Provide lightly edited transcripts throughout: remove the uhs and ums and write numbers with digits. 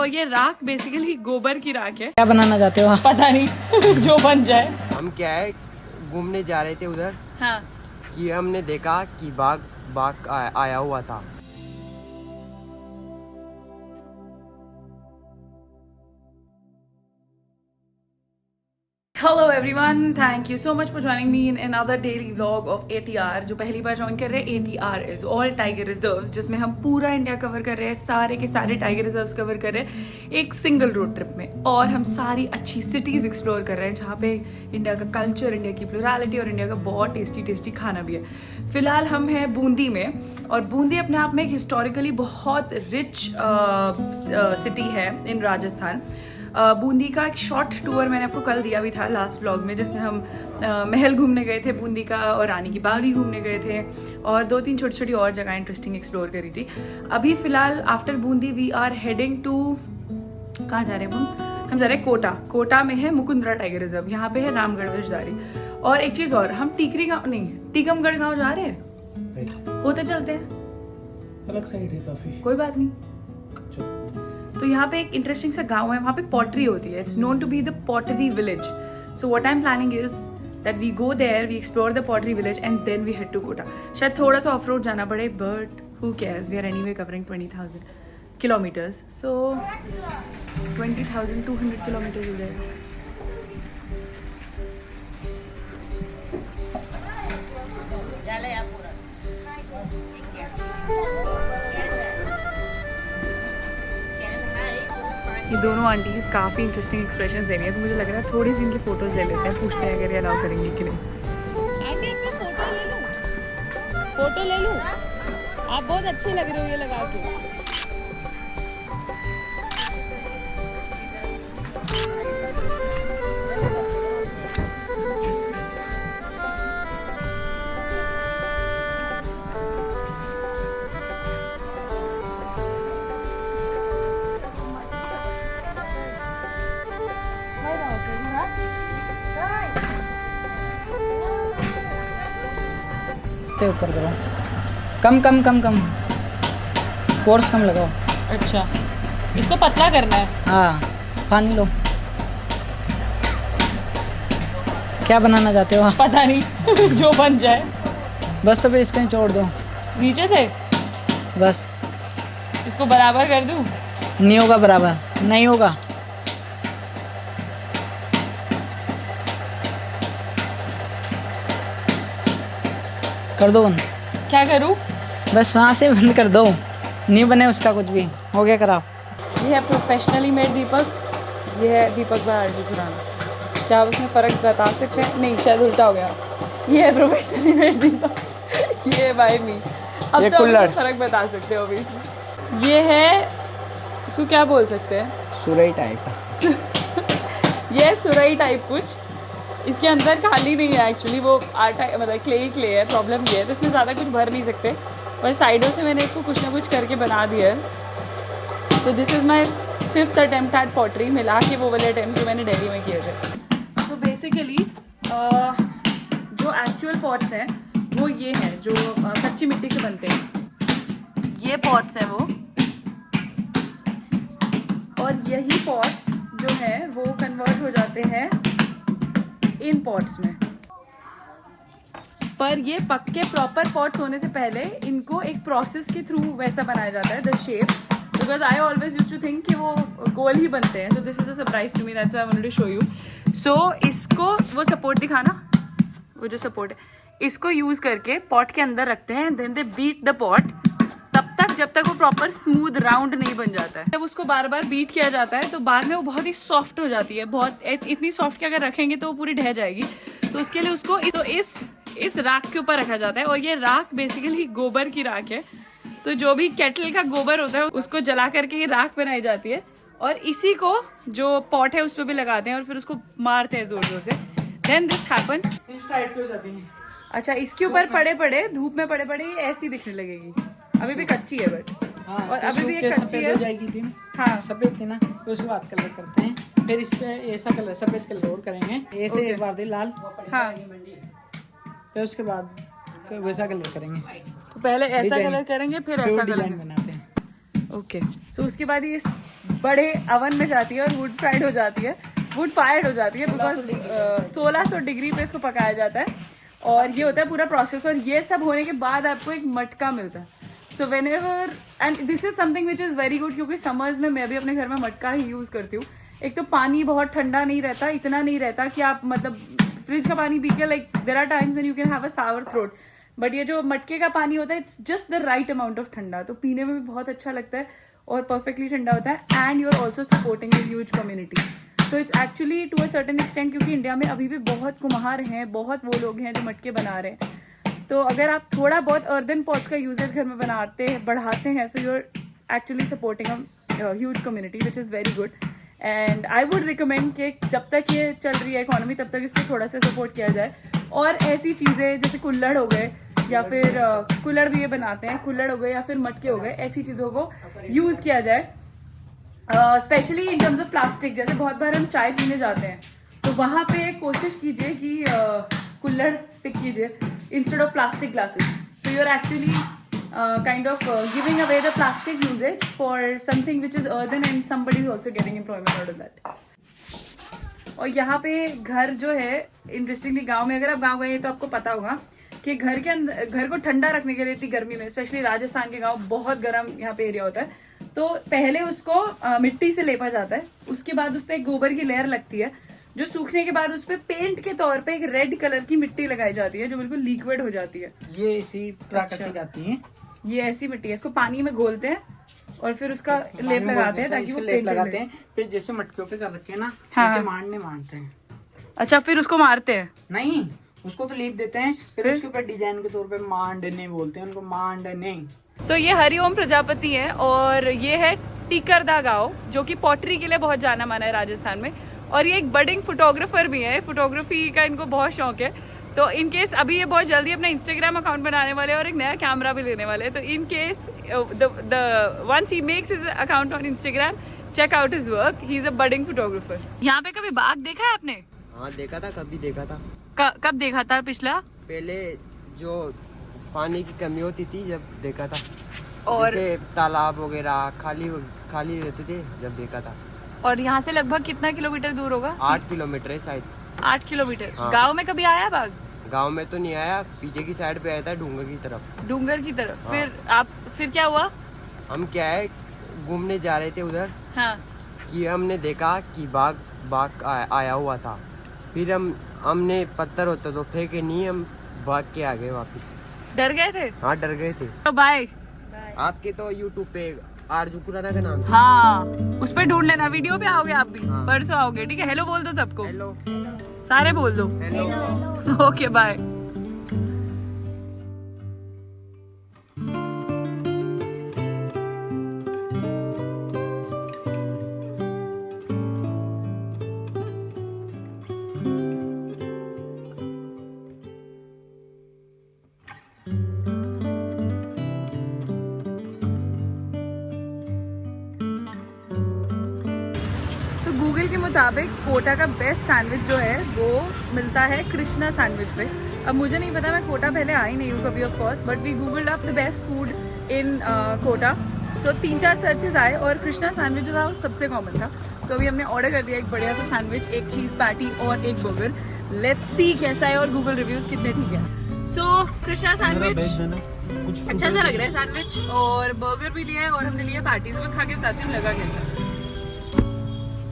तो ये राख बेसिकली गोबर की राख है। क्या बनाना चाहते हो आप? पता नहीं जो बन जाए। हम क्या है घूमने जा रहे थे उधर हाँ कि हमने देखा कि बाघ आया हुआ था। Hello everyone, thank you so much for joining me in another daily vlog of ATR। जो पहली बार ज्वाइन कर रहे हैं, ATR is all tiger reserves, जिसमें हम पूरा इंडिया कवर कर रहे हैं, सारे के सारे टाइगर रिजर्व्स कवर कर रहे हैं एक सिंगल रोड ट्रिप में। और हम सारी अच्छी सिटीज एक्सप्लोर कर रहे हैं जहाँ पे इंडिया का कल्चर, इंडिया की प्लुरलिटी और इंडिया का बहुत टेस्टी टेस्टी खाना भी है। फिलहाल हम हैं बूंदी में, और बूंदी अपने आप में एक हिस्टोरिकली बहुत रिच सिटी है इन राजस्थान। बूंदी का एक शॉर्ट टूर मैंने आपको कल दिया भी था लास्ट व्लॉग में, जिसमें हम महल घूमने गए थे बूंदी का, और रानी की बावड़ी घूमने गए थे, और 2-3 छोटी छोटी और जगह इंटरेस्टिंग एक्सप्लोर करी थी। अभी फिलहाल after Bundi we are heading to, कहाँ जा रहे हैं हम जा रहे हैं कोटा। कोटा में है मुकुंदरा टाइगर रिजर्व, यहाँ पे है रामगढ़ विजदारी। और एक चीज़ और, हम टीकरी गाँव नहीं, टीकमगढ़ गाँव जा रहे हैं, होते चलते हैं, अलग साइड है काफी, कोई बात नहीं। तो यहाँ पे एक इंटरेस्टिंग सा गांव है, वहाँ पे पॉटरी होती है। It's known to be the pottery village. So what I am planning is that we go there, we explore the pottery village and then we head to Kota. शायद थोड़ा सा ऑफ रोड जाना पड़े, but who cares, we are anyway covering 20,000 kilometres, so 20,200 kilometres हो जाएगा। ये दोनों aunties काफ़ी इंटरेस्टिंग एक्सप्रेशंस दे रही हैं, तो मुझे लग रहा है थोड़ी सी इनकी फोटोज ले लेते हैं, पूछते हैं अगर ये अलाउ करेंगे कि नहीं। आंटी मैं फोटो ले लूँ, फोटो ले लूँ? आप बहुत अच्छी लग रही हो ये लगा के। से ऊपर करो, कम कम कम कम, फोर्स कम लगाओ। अच्छा, इसको पतला करना है। हाँ, पानी लो। क्या बनाना चाहते हो आप? पता नहीं जो बन जाए। बस तो फिर इसको निचोड़ दो नीचे से, बस। इसको बराबर कर दूँ? नहीं होगा बराबर, नहीं होगा। कर दो बंद। क्या करूँ? बस वहाँ से बंद कर दो, नहीं बने उसका कुछ भी। हो गया खराब। ये है प्रोफेशनली मेड दीपक, ये है दीपक भाई आरजू खुराना। क्या आप उसमें फ़र्क बता सकते हैं? नहीं, शायद उल्टा हो गया। ये है प्रोफेशनली मेड दीपक, ये है बाय मी। अब तो आप फ़र्क बता सकते हो ऑब्वियसली। ये है, इसको क्या बोल सकते हैं? सुरई टाइप। ये है सुरई टाइप कुछ। इसके अंदर खाली नहीं है एक्चुअली, वो आटा मतलब क्ले ही क्ले है। प्रॉब्लम ये है, तो इसमें ज़्यादा कुछ भर नहीं सकते, पर साइडों से मैंने इसको कुछ ना कुछ करके बना दिया है। तो this is my 5th attempt at pottery, मिला के वो वाले अटेम्प्ट जो मैंने दिल्ली में किए थे। तो बेसिकली जो एक्चुअल पॉट्स हैं वो ये हैं, जो कच्ची मिट्टी से बनते हैं। ये पॉट्स हैं वो, और यही पॉट्स जो है वो कन्वर्ट हो जाते हैं इन पॉट्स में। पर ये पक्के प्रॉपर पॉट्स होने से पहले इनको एक प्रोसेस के थ्रू वैसा बनाया जाता है, the shape, because I always used to think कि वो गोल ही बनते हैं। So this is a surprise to me, that's why I wanted to show you. So इसको, वो सपोर्ट दिखाना, वो जो सपोर्ट है, इसको यूज करके पॉट के अंदर रखते हैं, then they beat the pot तब तक जब तक वो प्रॉपर स्मूथ राउंड नहीं बन जाता है। जब उसको बार बार बीट किया जाता है तो बाद में वो बहुत ही सॉफ्ट हो जाती है, बहुत इतनी सॉफ्ट कि अगर रखेंगे तो वो पूरी ढह जाएगी। तो उसके लिए उसको इस राख के ऊपर रखा जाता है, और ये राख बेसिकली गोबर की राख है। तो जो भी केटल का गोबर होता है उसको जला करके ये राख बनाई जाती है, और इसी को जो पॉट है उस पर भी लगाते हैं, और फिर उसको मारते हैं जोर जोर से। देन दिस हैपन, इस टाइप पे हो जाती है। अच्छा, इसके ऊपर पड़े पड़े, धूप में पड़े पड़े ये ऐसी दिखने लगेगी। अभी भी कच्ची है बट, हाँ, और अभी भी ये कच्ची है। हो जाएगी दिन। हाँ, सफेद थी ना, तो उसके बाद कलर करते हैं, फिर इस पे ऐसा कलर, सफेद कलर और करेंगे, ऐसे एक बार दे लाल, हाँ। फिर उसके बाद वैसा कलर करेंगे। तो पहले ऐसा कलर करेंगे, फिर ऐसा डिजाइन करेंगे। बनाते हैं। ओके, सो उसके बाद ये बड़े अवन में जाती है और वुड फ्राइड हो जाती है, वुड फायर्ड हो जाती है, बिकॉज 1600 डिग्री पे इसको पकाया जाता है। और ये होता है पूरा प्रोसेस, और ये सब होने के बाद आपको एक मटका मिलता है। So when ever, and this is something which is very good, क्योंकि समर्स में मैं भी अपने घर में मटका ही यूज़ करती हूँ। एक तो पानी बहुत ठंडा नहीं रहता, इतना नहीं रहता कि आप मतलब फ्रिज का पानी पी के like there are times and you can have a sour throat, but ये जो मटके का पानी होता है it's just the right amount of ठंडा, तो पीने में भी बहुत अच्छा लगता है और परफेक्टली ठंडा होता है। And you are also supporting a huge community, so it's actually to a certain extent, क्योंकि इंडिया में अभी भी बहुत कुम्हार हैं, बहुत वो लोग हैं जो मटके बना रहे हैं। तो अगर आप थोड़ा बहुत अर्दन पॉट्स का यूजेज घर में बढ़ाते हैं, so you are actually supporting a huge community which is very good. And I would recommend कि जब तक ये चल रही है इकोनॉमी तब तक इसको थोड़ा सा सपोर्ट किया जाए। और ऐसी चीज़ें जैसे कुल्हड़ हो गए, या फिर कुल्हड़ भी ये बनाते हैं, कुल्हड़ हो गए या फिर मटके हो गए, ऐसी चीज़ों को यूज़ किया जाए, specially in terms of plastic. जैसे बहुत बार हम चाय पीने जाते हैं तो वहाँ पे कोशिश कीजिए कि कुल्हड़ पिक कीजिए instead of plastic glasses, so you are actually kind of giving away the plastic usage for something which is earthen, and somebody is also getting employment out of that. और यहाँ पे घर जो है इंटरेस्टिंगली, गांव में अगर आप गांव गए तो आपको पता होगा कि घर के अंदर, घर को ठंडा रखने के लिए इतनी गर्मी में, स्पेशली राजस्थान के गांव बहुत गर्म यहाँ पे एरिया होता है, तो पहले उसको मिट्टी से लेपा जाता है, उसके बाद उस पर एक गोबर की लेयर लगती है, जो सूखने के बाद उस पर पेंट के तौर पे एक रेड कलर की मिट्टी लगाई जाती है जो बिल्कुल लिक्विड हो जाती है। ये इसी प्राकृतिक आती है, ये ऐसी मिट्टी है, इसको पानी में घोलते हैं और फिर उसका लेप लगाते हैं ताकि वो लेप लगाते हैं। फिर जैसे मटकियों पे कर रखे हैं ना, हाँ, जैसे मारते हैं। अच्छा, फिर उसको मारते हैं? नहीं, उसको तो लेप देते हैं, फिर उसके ऊपर डिजाइन के तौर पे मांडने बोलते हैं उनको, मांडने। तो ये हरिओम प्रजापति है और ये है टीकरदा गांव, जो कि पॉटरी के लिए बहुत जाना माना है राजस्थान में। और ये एक बडिंग फोटोग्राफर भी है, फोटोग्राफी का इनको बहुत शौक है। तो इन केस अभी ये बहुत जल्दी अपना इंस्टाग्राम अकाउंट बनाने वाले हैं और एक नया कैमरा भी लेने वाले हैं। तो in case the ones he makes his account on Instagram, check out his work, he is a budding photographer. यहाँ पे कभी बाघ देखा है आपने? हाँ देखा था, कभी देखा था। कब देखा था? पिछला पहले जो पानी की कमी होती थी जब देखा था, और जैसे तालाब वगैरह खाली रहते थे जब देखा था। और यहाँ से लगभग कितना किलोमीटर दूर होगा? 8 किलोमीटर है शायद। 8 किलोमीटर। हाँ। गाँव में कभी आया बाघ? गांव में तो नहीं आया, पीछे की साइड पे आया था, डूंगर की तरफ। डूंगर की तरफ? हाँ। फिर क्या हुआ? हम क्या है घूमने जा रहे थे उधर, हाँ। कि हमने देखा कि बाघ आया हुआ था। फिर हमने पत्थर होता तो फेंके नहीं, हम भाग के आ गए वापस। डर गए थे? हाँ डर गए थे। तो बाय। आपके तो यूट्यूब पे आरजू खुराना का नाम था। हाँ, उस पे ढूंढ लेना, वीडियो पे आओगे आप भी। हाँ। परसों आओगे, ठीक है? हेलो बोल दो सबको। हेलो सारे बोल दो। हेलो। Okay bye. गूगल के मुताबिक कोटा का बेस्ट सैंडविच जो है वो मिलता है कृष्णा सैंडविच पे। अब मुझे नहीं पता, मैं कोटा पहले आई नहीं हूँ कभी of course, but we googled up the best food in Kota. So 3-4 searches आए और कृष्णा सैंडविच जो था वो सबसे कॉमन था। सो अभी हमने ऑर्डर कर दिया एक बढ़िया सा सैंडविच, एक चीज़ पैटी और एक बर्गर। लेट्स सी कैसा है और गूगल रिव्यूज़ कितने ठीक है। सो कृष्णा सैंडविच अच्छा सा लग रहा है सैंडविच, और बर्गर भी लिया है और हमने लिया पैटीज। मैं खा के बताती हूँ लगा कैसा।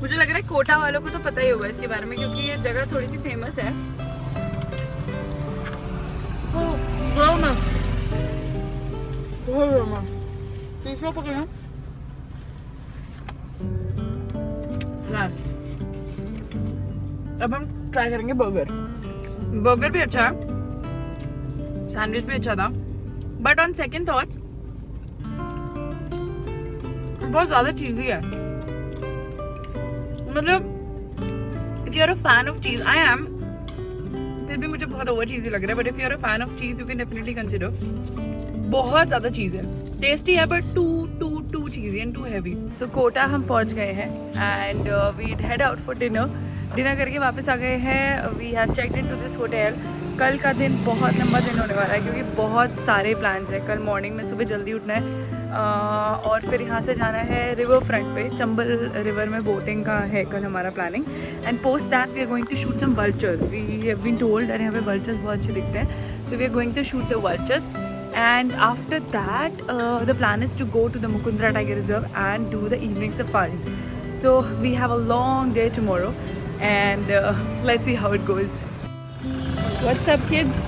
मुझे लग रहा है कोटा वालों को तो पता ही होगा इसके बारे में, क्योंकि ये जगह थोड़ी सी फेमस है। अब हम ट्राई करेंगे बर्गर। बर्गर भी अच्छा है, सैंडविच भी अच्छा था, बट ऑन सेकंड थॉट्स बहुत ज्यादा चीज़ी है। मतलब if you are a fan of cheese, I M, फिर भी मुझे बहुत ओवर चीज़ी लग रहा है, but if you are a fan of cheese you can definitely consider. बहुत ज्यादा चीज है, टेस्टी है but too cheesy and too heavy. So Kota हम पहुंच गए हैं and we head out for dinner करके वापस आ गए हैं। We have checked in to this hotel. कल का दिन बहुत लंबा दिन होने वाला है क्योंकि बहुत सारे प्लान्स हैं। कल मॉर्निंग में सुबह जल्दी उठना है, और फिर यहाँ से जाना है रिवर फ्रंट पे, चंबल रिवर में बोटिंग का है कल हमारा planning. And post that we are going to shoot some vultures. We have been told that यहाँ पे वल्चर्स बहुत अच्छे दिखते हैं, so we are going to shoot the vultures. And after that, the plan is to go to the Mukundra Tiger Reserve and do the evening safari. So we have a long day tomorrow, and let's see how it goes. What's up, kids?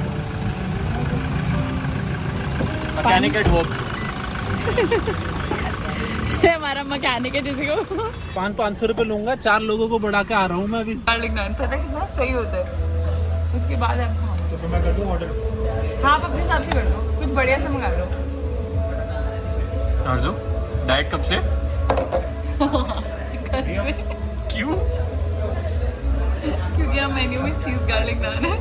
Mechanic at work. हमारा mechanic है जिसे को 500 रुपये लूंगा, 4 लोगों को बढ़ा के आ रहा हूँ मैं अभी। गार्लिक नान पता है कितना सही होता है। उसके बाद आप तो फिर मैं कर दूँ ऑर्डर? हाँ, आप अपने हिसाब से कर दो, कुछ बढ़िया से मंगा लो। अर्जो डाइट कब से? क्यों? क्यों? क्योंकि हम मेन्यू में चीज गार्लिक नान है।